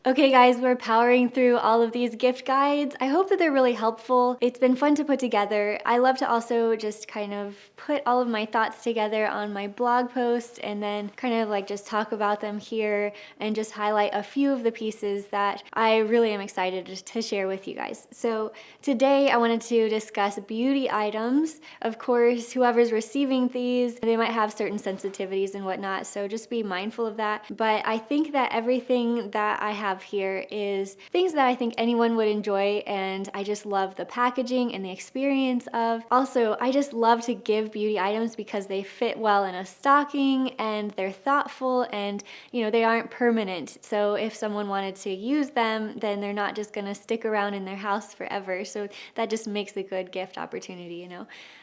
Okay guys, we're powering through all of these gift guides. I hope that they're really helpful. It's been fun to put together. I love to also just kind of put all of my thoughts together on my blog post and then kind of like just talk about them here and just highlight a few of the pieces that I really am excited to share with you guys. So today I wanted to discuss beauty items. Of course, whoever's receiving these, they might have certain sensitivities and whatnot, so just be mindful of that. But I think that everything that I have here is things that I think anyone would enjoy, and I just love the packaging and the experience of. Also, I just love to give beauty items because they fit well in a stocking and they're thoughtful and they aren't permanent. So if someone wanted to use them, then they're not just gonna stick around in their house forever. So that just makes a good gift opportunity.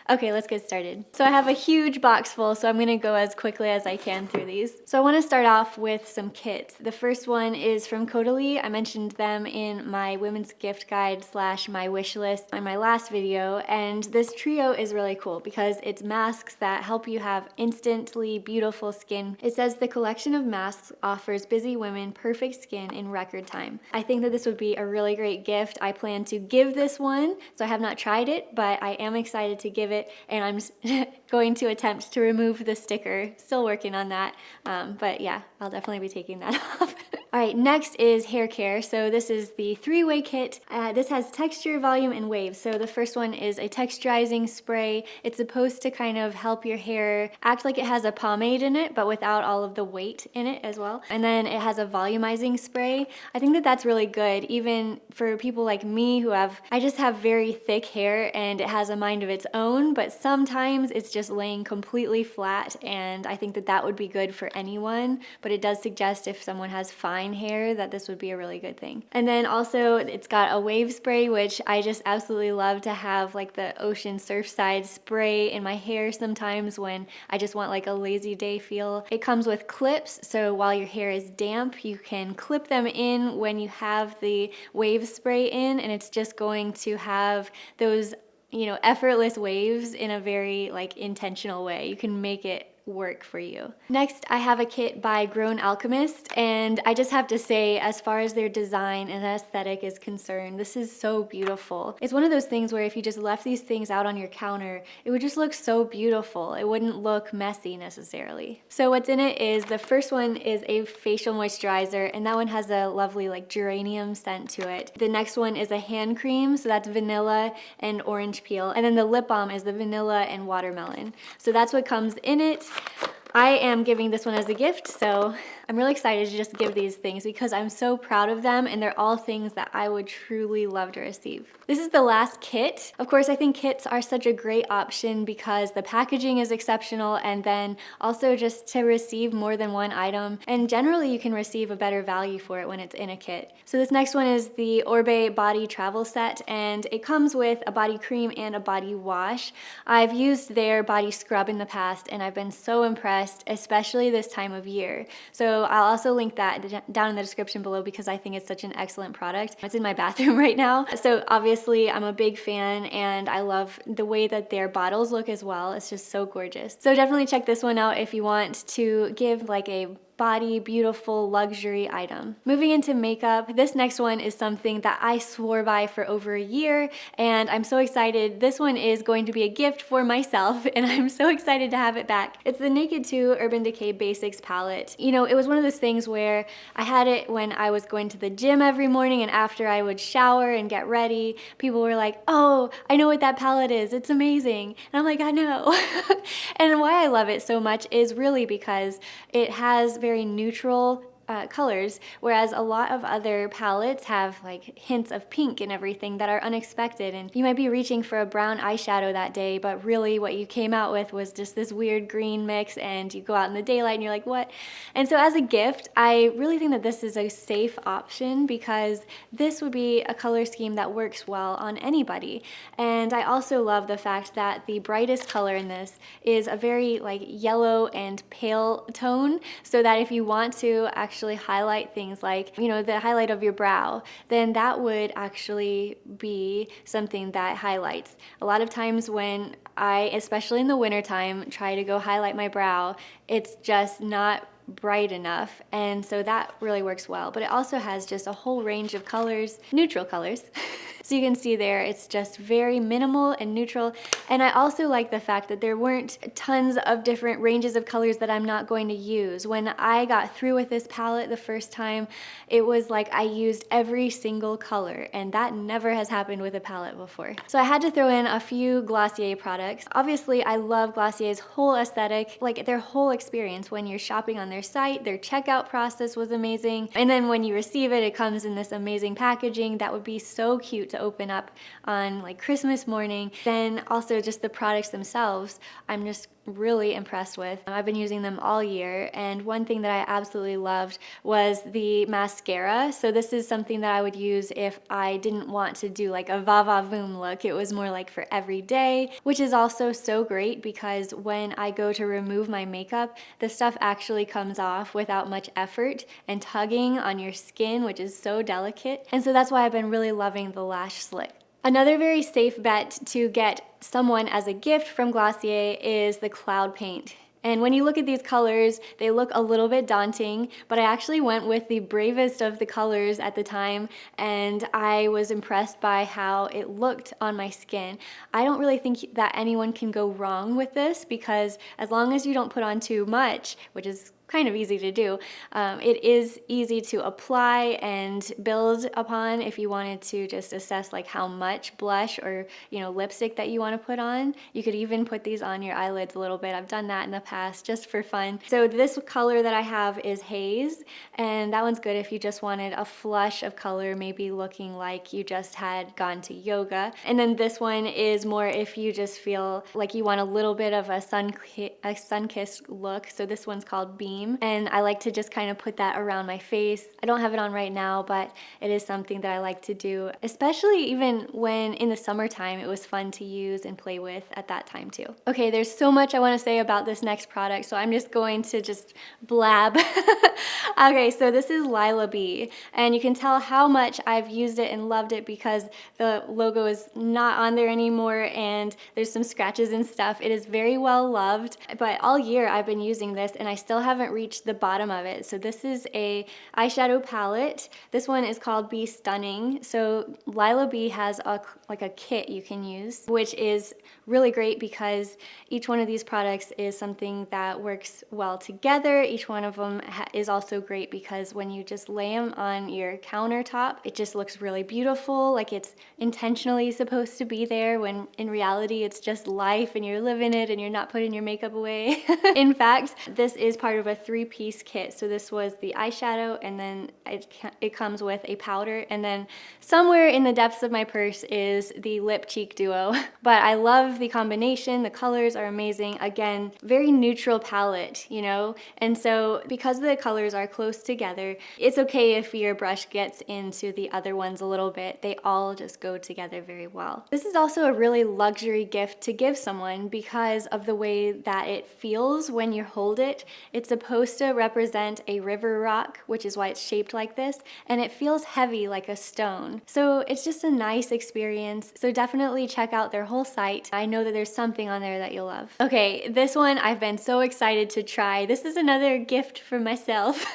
Okay, let's get started. So I have a huge box full, so I'm gonna go as quickly as I can through these. So I wanna start off with some kits. The first one is from Caudalie. I mentioned them in my women's gift guide / my wish list in my last video, and this trio is really cool because it's masks that help you have instantly beautiful skin. It says the collection of masks offers busy women perfect skin in record time. I think that this would be a really great gift. I plan to give this one, so I have not tried it, but I am excited to give it, and I'm going to attempt to remove the sticker. Still working on that, but yeah, I'll definitely be taking that off. All right, next is Haircare. So this is the 3-way kit. This has texture, volume, and waves. So the first one is a texturizing spray. It's supposed to kind of help your hair act like it has a pomade in it, but without all of the weight in it as well. And then it has a volumizing spray. I think that that's really good, even for people like me I just have very thick hair and it has a mind of its own, but sometimes it's just laying completely flat, and I think that that would be good for anyone, but it does suggest if someone has fine hair that this would be a really good thing. And then also it's got a wave spray, which I just absolutely love to have, like the ocean surfside spray in my hair sometimes when I just want like a lazy day feel. It comes with clips, so while your hair is damp you can clip them in when you have the wave spray in, and it's just going to have those effortless waves in a very like intentional way. You can make it work for you. Next, I have a kit by Grown Alchemist, and I just have to say, as far as their design and aesthetic is concerned, this is so beautiful. It's one of those things where if you just left these things out on your counter, it would just look so beautiful. It wouldn't look messy necessarily. So what's in it is, the first one is a facial moisturizer, and that one has a lovely like geranium scent to it. The next one is a hand cream, so that's vanilla and orange peel, and then the lip balm is the vanilla and watermelon. So that's what comes in it. I am giving this one as a gift, so I'm really excited to just give these things because I'm so proud of them, and they're all things that I would truly love to receive. This is the last kit. Of course, I think kits are such a great option because the packaging is exceptional, and then also just to receive more than one item, and generally you can receive a better value for it when it's in a kit. So this next one is the Orbe Body Travel Set, and it comes with a body cream and a body wash. I've used their body scrub in the past, and I've been so impressed, especially this time of year. So I'll also link that down in the description below because I think it's such an excellent product. It's in my bathroom right now. So obviously I'm a big fan, and I love the way that their bottles look as well. It's just so gorgeous. So definitely check this one out if you want to give like a body beautiful luxury item. Moving into makeup, this next one is something that I swore by for over a year, and I'm so excited. This one is going to be a gift for myself, and I'm so excited to have it back. It's the Naked 2 Urban Decay Basics palette. It was one of those things where I had it when I was going to the gym every morning, and after I would shower and get ready, people were like, "Oh, I know what that palette is. It's amazing." And I'm like, "I know." And why I love it so much is really because it has very neutral colors, whereas a lot of other palettes have like hints of pink and everything that are unexpected, and you might be reaching for a brown eyeshadow that day, but really what you came out with was just this weird green mix, and you go out in the daylight and you're like, what? And so as a gift, I really think that this is a safe option because this would be a color scheme that works well on anybody. And I also love the fact that the brightest color in this is a very like yellow and pale tone, so that if you want to actually highlight things like, the highlight of your brow, then that would actually be something that highlights. A lot of times when I, especially in the wintertime, try to go highlight my brow, it's just not bright enough, and so that really works well. But it also has just a whole range of colors, neutral colors. So you can see there, it's just very minimal and neutral. And I also like the fact that there weren't tons of different ranges of colors that I'm not going to use. When I got through with this palette the first time, it was like I used every single color, and that never has happened with a palette before. So I had to throw in a few Glossier products. Obviously, I love Glossier's whole aesthetic, like their whole experience. When you're shopping on their site, their checkout process was amazing. And then when you receive it, it comes in this amazing packaging that would be so cute to open up on like Christmas morning. Then also just the products themselves, I'm just really impressed with. I've been using them all year, and one thing that I absolutely loved was the mascara. So this is something that I would use if I didn't want to do like a va va voom look. It was more like for every day, which is also so great because when I go to remove my makeup, the stuff actually comes off without much effort and tugging on your skin, which is so delicate. And so that's why I've been really loving the lash slick. Another very safe bet to get someone as a gift from Glossier is the cloud paint. And when you look at these colors, they look a little bit daunting, but I actually went with the bravest of the colors at the time, and I was impressed by how it looked on my skin. I don't really think that anyone can go wrong with this because as long as you don't put on too much, which is kind of easy to do. It is easy to apply and build upon if you wanted to just assess like how much blush or lipstick that you want to put on. You could even put these on your eyelids a little bit. I've done that in the past just for fun. So this color that I have is Haze, and that one's good if you just wanted a flush of color, maybe looking like you just had gone to yoga. And then this one is more if you just feel like you want a little bit of a sun-kissed look. So this one's called Beam. And I like to just kind of put that around my face. I don't have it on right now, but it is something that I like to do, especially even when in the summertime it was fun to use and play with at that time too. Okay, there's so much I want to say about this next product, so I'm just going to just blab. Okay, so this is Lila Bee, and you can tell how much I've used it and loved it because the logo is not on there anymore and there's some scratches and stuff. It is very well loved, but all year I've been using this and I still haven't reached the bottom of it. So this is a eyeshadow palette. This one is called Be Stunning. So Lila Bee has a kit you can use, which is really great because each one of these products is something that works well together. Each one of them is also great because when you just lay them on your countertop, it just looks really beautiful, like it's intentionally supposed to be there, when in reality it's just life and you're living it and you're not putting your makeup away. In fact, this is part of a 3-piece kit. So this was the eyeshadow, and then it comes with a powder, and then somewhere in the depths of my purse is the lip cheek duo. But I love the combination. The colors are amazing. Again, very neutral palette, and so because the colors are close together, it's okay if your brush gets into the other ones a little bit. They all just go together very well. This is also a really luxury gift to give someone because of the way that it feels when you hold it. It's supposed to represent a river rock, which is why it's shaped like this, and it feels heavy like a stone. So it's just a nice experience. So definitely check out their whole site. I know that there's something on there that you'll love. Okay, this one I've been so excited to try. This is another gift for myself.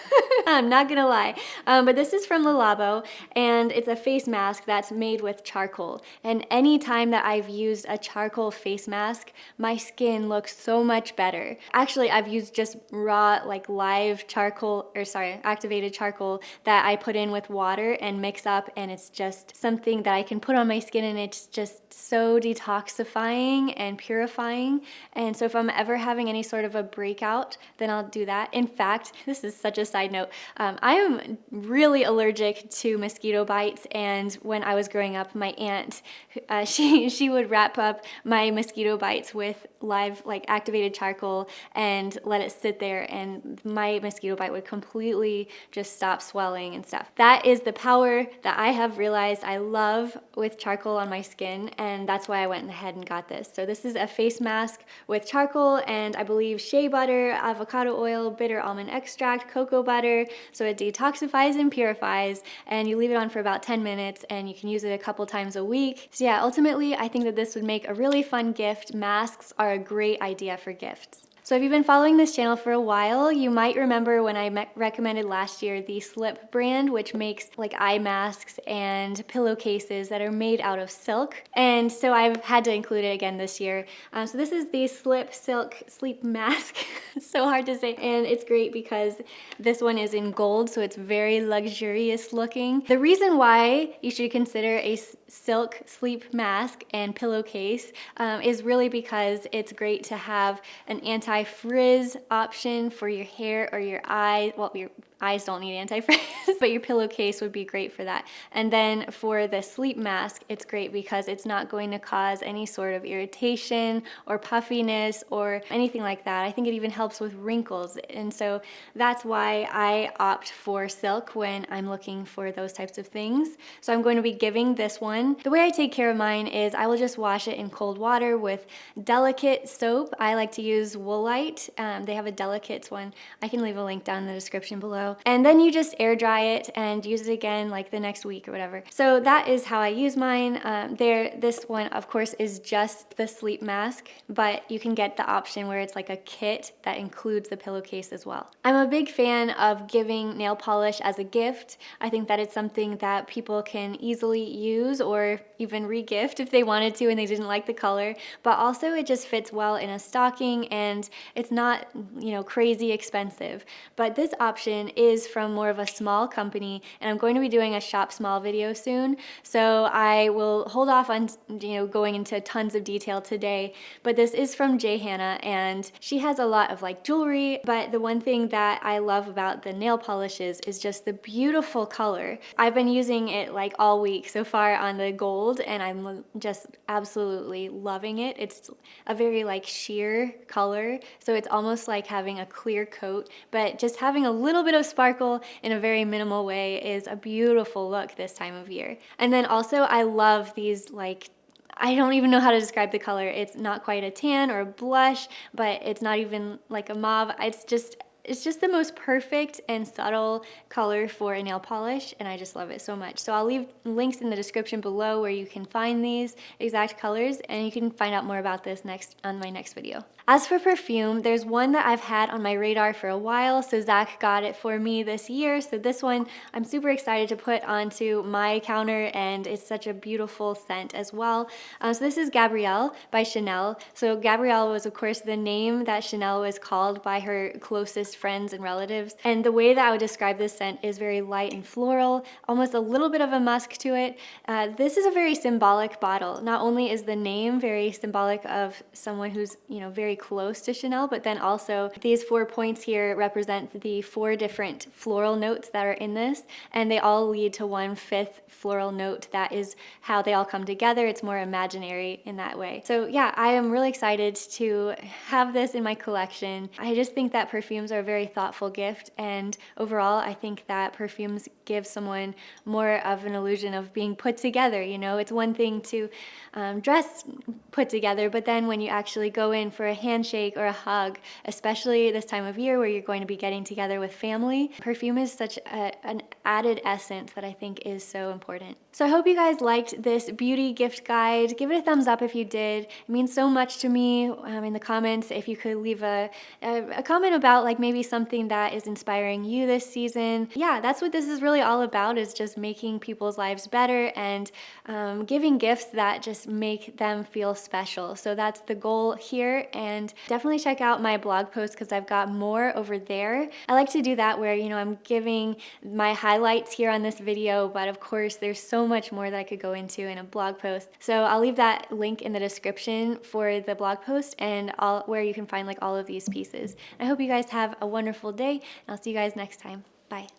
I'm not gonna lie. But this is from Lila Bee, and it's a face mask that's made with charcoal. And any time that I've used a charcoal face mask, my skin looks so much better. Actually, I've used just raw, live charcoal, activated charcoal that I put in with water and mix up, and it's just something that I can put on my skin, and it's just so detoxifying and purifying. And so if I'm ever having any sort of a breakout, then I'll do that. In fact, this is such a side note, I am really allergic to mosquito bites, and when I was growing up, my aunt, she would wrap up my mosquito bites with live activated charcoal and let it sit there, and my mosquito bite would completely just stop swelling and stuff. That is the power that I have realized I love with charcoal on my skin, and that's why I went ahead and got this. So this is a face mask with charcoal and I believe shea butter, avocado oil, bitter almond extract, cocoa butter. So it detoxifies and purifies, and you leave it on for about 10 minutes and you can use it a couple times a week. So yeah, ultimately I think that this would make a really fun gift. Masks are a great idea for gifts. So if you've been following this channel for a while, you might remember when I recommended last year the Slip brand, which makes like eye masks and pillowcases that are made out of silk. And so I've had to include it again this year. So this is the Slip Silk Sleep Mask. It's so hard to say. And it's great because this one is in gold, so it's very luxurious looking. The reason why you should consider a silk sleep mask and pillowcase is really because it's great to have an anti-frizz option for your hair or your eye. Well, your eyes don't need anti-frizz, but your pillowcase would be great for that. And then for the sleep mask, it's great because it's not going to cause any sort of irritation or puffiness or anything like that. I think it even helps with wrinkles. And so that's why I opt for silk when I'm looking for those types of things. So I'm going to be giving this one. The way I take care of mine is I will just wash it in cold water with delicate soap. I like to use Woolite. They have a Delicates one. I can leave a link down in the description below. And then you just air dry it and use it again like the next week or whatever. So that is how I use mine. This one, of course, is just the sleep mask, but you can get the option where it's like a kit that includes the pillowcase as well. I'm a big fan of giving nail polish as a gift. I think that it's something that people can easily use or even re-gift if they wanted to and they didn't like the color, but also it just fits well in a stocking and it's not, crazy expensive. But this option is from more of a small company, and I'm going to be doing a shop small video soon, so I will hold off on going into tons of detail today. But this is from J.hannah, and she has a lot of like jewelry, but the one thing that I love about the nail polishes is just the beautiful color. I've been using it like all week so far on the gold, and I'm just absolutely loving it. It's a very like sheer color, so it's almost like having a clear coat, but just having a little bit of sparkle in a very minimal way is a beautiful look this time of year. And then also I love these I don't even know how to describe the color. It's not quite a tan or a blush, but it's not even like a mauve. It's just the most perfect and subtle color for a nail polish, and I just love it so much. So I'll leave links in the description below where you can find these exact colors, and you can find out more about this on my next video. As for perfume, there's one that I've had on my radar for a while, so Zach got it for me this year. So this one I'm super excited to put onto my counter, and it's such a beautiful scent as well. So this is Gabrielle by Chanel. So Gabrielle was of course the name that Chanel was called by her closest friends and relatives. And the way that I would describe this scent is very light and floral, almost a little bit of a musk to it. This is a very symbolic bottle. Not only is the name very symbolic of someone who's, very close to Chanel, but then also these 4 points here represent the 4 different floral notes that are in this, and they all lead to 1/5 floral note. That is how they all come together. It's more imaginary in that way. So yeah, I am really excited to have this in my collection. I just think that perfumes are a very thoughtful gift, and overall I think that perfumes give someone more of an illusion of being put together. It's one thing to dress put together, but then when you actually go in for a handshake or a hug, especially this time of year where you're going to be getting together with family, perfume is such an added essence that I think is so important. So I hope you guys liked this beauty gift guide. Give it a thumbs up if you did. It means so much to me. In the comments, if you could leave a comment about like maybe something that is inspiring you this season. Yeah, that's what this is really all about, is just making people's lives better and giving gifts that just make them feel special. So that's the goal here, and definitely check out my blog post because I've got more over there. I like to do that where, I'm giving my highlights here on this video, but of course there's so much more that I could go into in a blog post. So I'll leave that link in the description for the blog post and where you can find like all of these pieces. I hope you guys have a wonderful day, and I'll see you guys next time. Bye.